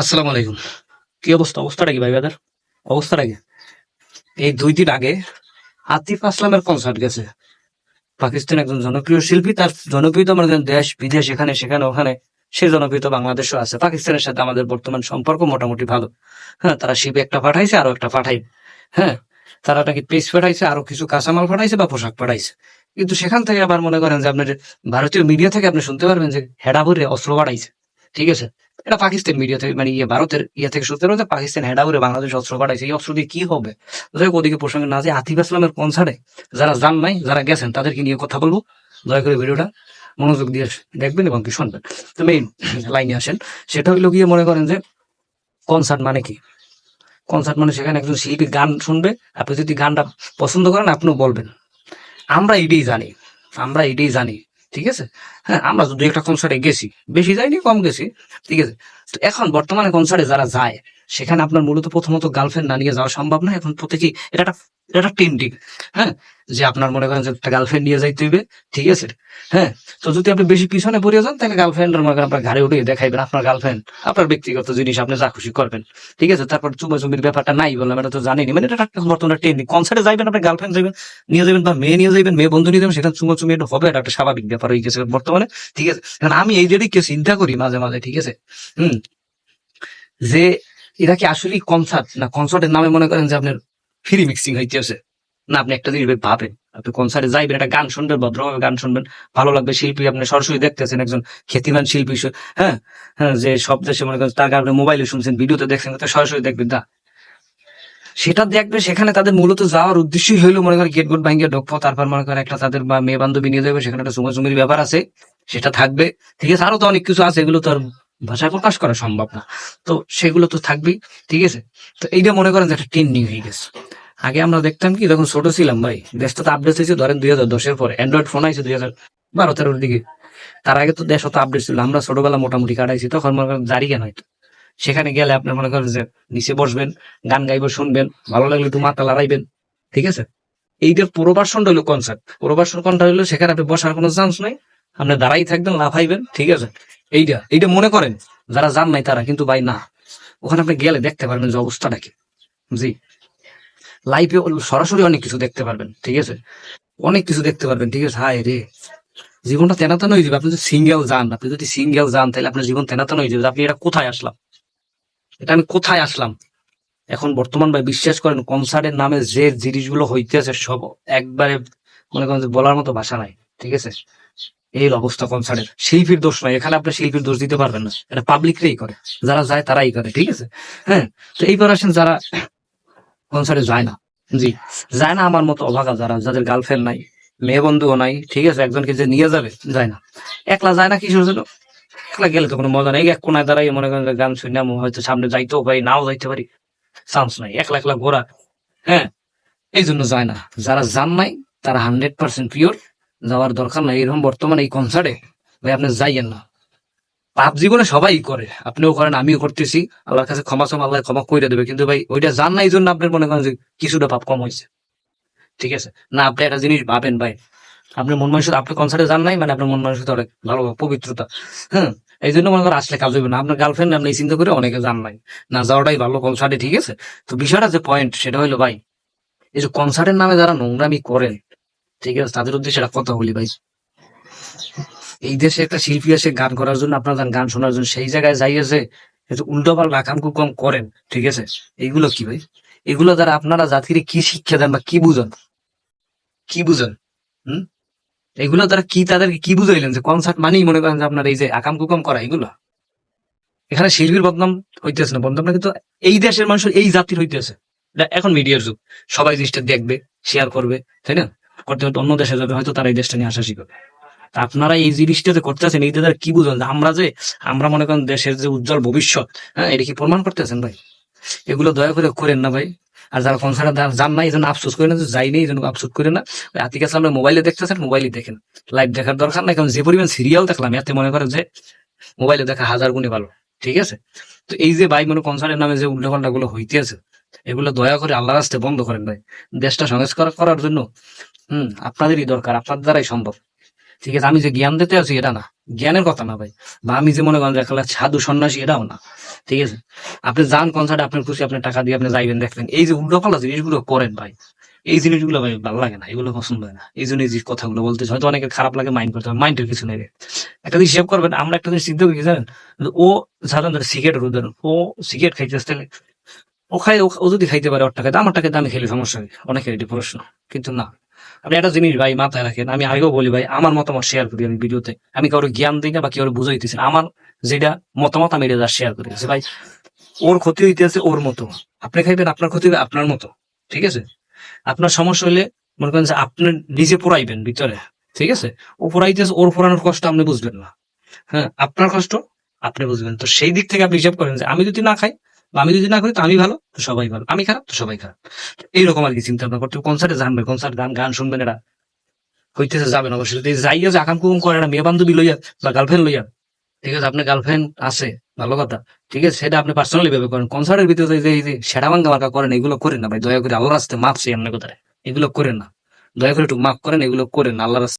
আসসালামু আলাইকুম। কি অবস্থাটা কি ভাই বাদার? অবস্থাটা কি? এই 2 দিন আগে আতিফ আসলামের কনসার্ট গেছে। পাকিস্তান একজন জনপ্রিয় শিল্পী, তার জনপ্রিয়তা মানে দেশ বিদেশ এখানে সেখানে ওখানে, সে জনপ্রিয়তা বাংলাদেশও আছে। পাকিস্তানের সাথে আমাদের বর্তমান সম্পর্ক মোটামুটি ভালো। হ্যাঁ, তারা শিপ একটা পাঠাইছে, আরো একটা পাঠাইবে। হ্যাঁ, তারা নাকি পেস পাঠাইছে, আরো কিছু কাঁচামাল পাঠাইছে বা পোশাক পাঠাইছে। কিন্তু সেখান থেকে আবার মনে করেন যে আপনার ভারতীয় মিডিয়া থেকে আপনি শুনতে পারবেন যে হেডা ভরে অস্ত্র পাঠাইছে। ঠিক আছে, এটা পাকিস্তান মিডিয়া থেকে মানে ভারতের থেকে শুনতে পারবেন যে পাকিস্তান হেডা ভরে বাংলাদেশ অস্ত্র পাঠাইছে। এই অস্ত্র দিয়ে কি হবে? যাই হোক, ওদিকে প্রসঙ্গে না যে আতিফ আসলামের কনসার্টে যারা যান নাই, যারা গেছেন তাদেরকে নিয়ে কথা বলবো। দয়া করে ভিডিওটা মনোযোগ দিয়ে দেখবেন এবং কি শুনবেন। তো মেইন লাইনে আসেন। সেটা হইলো গিয়ে মনে করেন যে কনসার্ট মানে কি? কনসার্ট মানে সেখানে একজন শিল্পী গান শুনবে, আপনি যদি গানটা পছন্দ করেন আপনিও বলবেন। আমরা এটাই জানি, আমরা এটাই জানি। ঠিক আছে, হ্যাঁ, আমরা যদি একটা কনসার্টে গেছি, বেশি যাইনি, কম গেছি। ঠিক আছে, তো এখন বর্তমানে কনসার্টে যারা যায়, সেখানে আপনার মূলত প্রথমত গার্লফ্রেন্ড না নিয়ে যাওয়া সম্ভব না। এখন প্রত্যেকেই এটা একটা ট্রেন্ডিং। হ্যাঁ, যে আপনার মনে করেন যে একটা গার্লফ্রেন্ড নিয়ে যাইতে হইবে। ঠিক আছে, হ্যাঁ, তো যদি আপনি বেশি পিছনে পড়ে যান তাহলে গার্লফ্রেন্ড মনে করেন আপনার ঘাড়ে উঠে দেখাইবেন আপনার গার্লফ্রেন্ড, আপনার ব্যক্তিগত জিনিস আপনি যা খুশি করবেন। ঠিক আছে, তারপর চুমাচুমির ব্যাপারটা নাই বললাম, এটা তো জানেনি। মানে এটা একটা বর্তমানে ট্রেন্ডিং। কনসার্টে যাইবেন, আপনার গার্লফ্রেন্ড যাবেন, নিয়ে যাবেন বা মেয়ে নিয়ে যাবেন, মেয়ে বন্ধু নিয়ে যাবেন, সেখানে চুমাচুমি এটা হবে, এটা একটা স্বাভাবিক ব্যাপার হয়ে গেছে বর্তমানে। ঠিক আছে, কারণ আমি এই দিকে চিন্তা করি মাঝে মাঝে। ঠিক আছে, হুম, যে এটা কি আসলে কনসার্ট না কনসার্টের নামে মনে করেন যে আপনার ফ্রি মিক্সিং হইতেছে। না, আপনি একটা জিনিস ভাবেন, আপনি কনসার্টে যাইবেন, একটা গান শুনবেন, ভদ্রভাবে গান শুনবেন, ভালো লাগবে। শিল্পী আপনি সরাসরি দেখতেছেন, একজন খ্যাতিমান শিল্পী। হ্যাঁ, হ্যাঁ, যে সব দেশে মনে করেন তার আপনি মোবাইলে শুনছেন, ভিডিওতে দেখছেন, তো সরাসরি দেখবেন না, সেটা দেখবে। সেখানে তাদের মূলত যাওয়ার উদ্দেশ্যই হইলো মনে করেন গেট গুট ভাঙিয়ে ঢুকবো, তারপর মনে করেন একটা তাদের বা মেয়ে বান্ধবী নিয়ে যাবে, সেখানে একটা চুমাচুমির ব্যাপার আছে, সেটা থাকবে। ঠিক আছে, আরো তো অনেক কিছু আছে, এগুলো তো আর ভাষায় প্রকাশ করা সম্ভব না। তো সেগুলো তো থাকবেই। ঠিক আছে, তো এইটা মনে করেন যে একটা ট্রেন্ডিং হয়ে গেছে। আগে আমরা দেখতাম কি, যখন ছোট ছিলাম ভাই, দেশটা তো আপডেট হয়েছে ধরেন 2010-এর পরে, অ্যান্ড্রয়েড ফোন আইছে 2012-13 দিকে। তার আগে তো দেশ অত আপডেট ছিল, আমরা ছোটবেলা মোটামুটি কাটাইছি। তখন মনে করেন জারি জ্ঞান হয়তো, সেখানে গেলে আপনার মনে করেন যে নিচে বসবেন, গান গাইবো, শুনবেন, ভালো লাগলে একটু মাথা লড়াইবেন। ঠিক আছে, এইটার পুরো ভার্সনটা হলো কনসার্ট। পুরো ভার্সন কোনটা হলো, সেখানে আপনি বসার কোনো চান্স নাই, আপনি দাঁড়াই থাকবেন, লাফাইবেন। ঠিক আছে, এইটা এইটা মনে করেন যারা যান নাই তারা কিন্তু ভাই না, ওখানে আপনি গেলে দেখতে পারবেন যে অবস্থাটা কি। জি, লাইভে সরাসরি অনেক কিছু দেখতে পারবেন। ঠিক আছে, অনেক কিছু দেখতে পারবেন। ঠিক আছে, হায় রে, জীবনটা তেনাতান হয়ে যাবে। আপনি যদি সিঙ্গেল যান তাহলে আপনার জীবন তেনাতান হয়ে যাবে। আপনি এটা কোথায় আসলাম, এটা আমি কোথায় আসলাম। এখন বর্তমান ভাই বিশ্বাস করেন, কনসার্টের নামে যে জিনিসগুলো হইতেছে সব একবারে মনে করেন যে বলার মতো ভাষা নাই। ঠিক আছে, এই অবস্থা কনসার্টের। শিল্পীর দোষ নয়, এখানে আপনি শিল্পীর দোষ দিতে পারবেন না, এটা পাবলিকরাই করে, যারা যায় তারাই করে। ঠিক আছে, হ্যাঁ, তো এইবার আসেন যারা কনসার্টে যায় না। জি, যায় না আমার মতো অভাগা, যাদের গার্লফ্রেন্ড নাই, মেয়ে বন্ধুও নাই। ঠিক আছে, একজনকে যে নিয়ে যাবে যায় না, একলা যায় না। কিসের জন্য? একলা গেলে তো কোনো মজা নেই। এক কোনায় দাঁড়াই মনে করেন যে গান শুনে হয়তো সামনে যাইতেও পারি, নাও যাইতে পারি, চান্স নাই। একলা একলা ঘোরা, হ্যাঁ, এই জন্য যায় না। যারা যান নাই তারা 100% পিওর, যাওয়ার দরকার নাই। এরকম বর্তমানে এই কনসার্টে ভাই আপনি যাইয়েন না। পাপ জীবনে সবাই করে, আপনিও করেন, আমিও করতেছি। আল্লাহর কাছে ক্ষমা চাম, আল্লাহ ক্ষমা করে দেবে। কিন্তু ভাই ওইটা জান না, এই জন্য আপনার মনে করেন যে কিছুটা পাপ কম হয়েছে। ঠিক আছে, না আপনি একটা জিনিস ভাবেন ভাই, আপনি মন মানুষ, আপনি কনসার্টে যান নাই মানে আপনার মন মানুষের অনেক ভালো পবিত্রতা। হ্যাঁ, এই জন্য মনে করেন আসলে কাজ হইবে না। আপনার গার্লফ্রেন্ড আপনি এই চিন্তা করে অনেকে যান নাই, না যাওয়াটাই ভালো কনসার্টে। ঠিক আছে, তো বিষয়টা যে পয়েন্ট সেটা হইলো ভাই, এই যে কনসার্টের নামে যারা নোংরামি করেন, ঠিক আছে, তাদের উদ্দেশ্যে একটা কথা বলি ভাই। এই দেশে একটা শিল্পী আসে গান করার জন্য, আপনার গান শোনার জন্য, সেই জায়গায় যাইয়েছে উল্টো পাল্টা আকাম কুকম করেন। ঠিক আছে, এইগুলো কি ভাই? এগুলো দ্বারা আপনারা জাতিকে কি শিক্ষা দেন বা কি বুঝান? কি বুঝান? হম, এগুলো দ্বারা কি তাদেরকে কি বুঝাইলেন যে কনসার্ট মানেই মনে করেন যে আপনার এই যে আকাম কুকম করা এগুলো? এখানে শিল্পীর বদনাম হইতেছে না, বদনামটা কিন্তু এই দেশের মানুষের, এই জাতির হইতেছে। এখন মিডিয়ার যুগ, সবাই জিনিসটা দেখবে, শেয়ার করবে, তাই না? করতে করতে অন্য দেশে যাবে, হয়তো তারা এই দেশটা নিয়ে আসা শিখবে। তা আপনারা এই জিনিসটা যে করতেছেন, এই দ্বারা কি বুঝেন? আমরা মনে করেন দেশের যে উজ্জ্বল ভবিষ্যৎ, হ্যাঁ, এটা কি প্রমাণ করতেছেন ভাই? এগুলো দয়া করে করেন না ভাই। আর যারা কনসার্টে যান না এই জন্য আফসোস করে না, যে যাইনি এই জন্য আফসোস করে না। ওই আতিক আসলাম মোবাইলে দেখতেছেন, মোবাইলে দেখেন, লাইভ দেখার দরকার নাই। কারণ যে পরিমাণ সিরিয়াল দেখলাম, এতে মনে করেন যে মোবাইলে দেখা হাজার গুণে ভালো। ঠিক আছে, তো এই যে ভাই মনে কনসার্টের নামে যে উল্টাপাল্টা গুলো হইতেছে, এগুলো দয়া করে আল্লাহ রাস্তে বন্ধ করেন ভাই। দেশটা সংস্কার করার জন্য আপনাদেরই দরকার, আপনার দ্বারাই সম্ভব। ঠিক আছে, আমি যে জ্ঞান দিতে আছি এটা না, জ্ঞানের কথা না ভাই, বা আমি যে মনে করেন যে একটা সাধু সন্ন্যাসী এটাও না। ঠিক আছে, আপনি যান কনসার্টে, আপনার খুশি, আপনি টাকা দিয়ে আপনি যাইবেন দেখবেন, এই যে উল্টোপাল্টা জিনিসগুলো করেন ভাই, এই জিনিসগুলো ভাই ভালো লাগে না, এগুলো পছন্দ হয় না। এই জন্য এই যে কথাগুলো বলতে হয়তো অনেকের খারাপ লাগে, মাইন্ড করতে হবে, মাইন্ডের কিছু নেই রে। একটা জিনিস হিসাব করবেন, আমরা একটা জিনিস চিন্তা করি কি জানেন, যে ও সাধারণ সিগারেট উদাহরণ, ও সিগারেট খাইতেছে, ও খাই, ও যদি খাইতে পারে ওর টাকাতে, আমার টাকাতে আমি খেলে সমস্যা নেই, অনেকের এটি প্রশ্ন। কিন্তু না, আপনি একটা জিনিস ভাই মাথায় রাখেন, আমি আগেও বলি ভাই, আমার মতামত শেয়ার করি আমি ভিডিওতে, আমি কারো জ্ঞান দিই না বা কেউ বুঝাইতেছি না, আমার যেটা মতামত আমি এটা শেয়ার করি যে ভাই, ওর ক্ষতি হইতেছে ওর মতো, আপনি খাইবেন আপনার ক্ষতি হবে আপনার মতো। ঠিক আছে, আপনার সমস্যা হলে মনে করেন যে আপনি নিজে পোড়াইবেন ভিতরে। ঠিক আছে, ও পোড়াইতেছে, ওর পোড়ানোর কষ্ট আপনি বুঝবেন না, হ্যাঁ, আপনার কষ্ট আপনি বুঝবেন। তো সেই দিক থেকে আপনি হিসাব করেন যে আমি যদি না খাই বা আমি যদি না করি তো আমি ভালো, তো সবাই ভালো, আমি খারাপ তো সবাই খারাপ। তো এইরকম আর কি চিন্তা ভাবনা করতে। কনসার্টে জানবে, কনসার্ট গান গান শুনবেন, এটা হইতেছে যাবেন অবশ্যই, যদি যাইয়া যে আকাম কুকুম করে না মেয়ে বান্ধবী লইয়া বা গার্লফ্রেন্ড লইয়া। ঠিক আছে, আপনার গার্লফ্রেন্ড আছে, ভালো কথা, ঠিক আছে, সেটা আপনি পার্সোনালি ভাবে করেন। কনসার্টের ভিতরে যে সেটা ভাঙ্গা মার্কা করেন, এগুলো করেন না ভাই, দয়া করে আল্লাহ রাস্তায় মাপছি এমনি কথা, এগুলো করেন না, দয়া করে একটু মাফ করেন, এগুলো করেন না আল্লাহ রাস্তায়।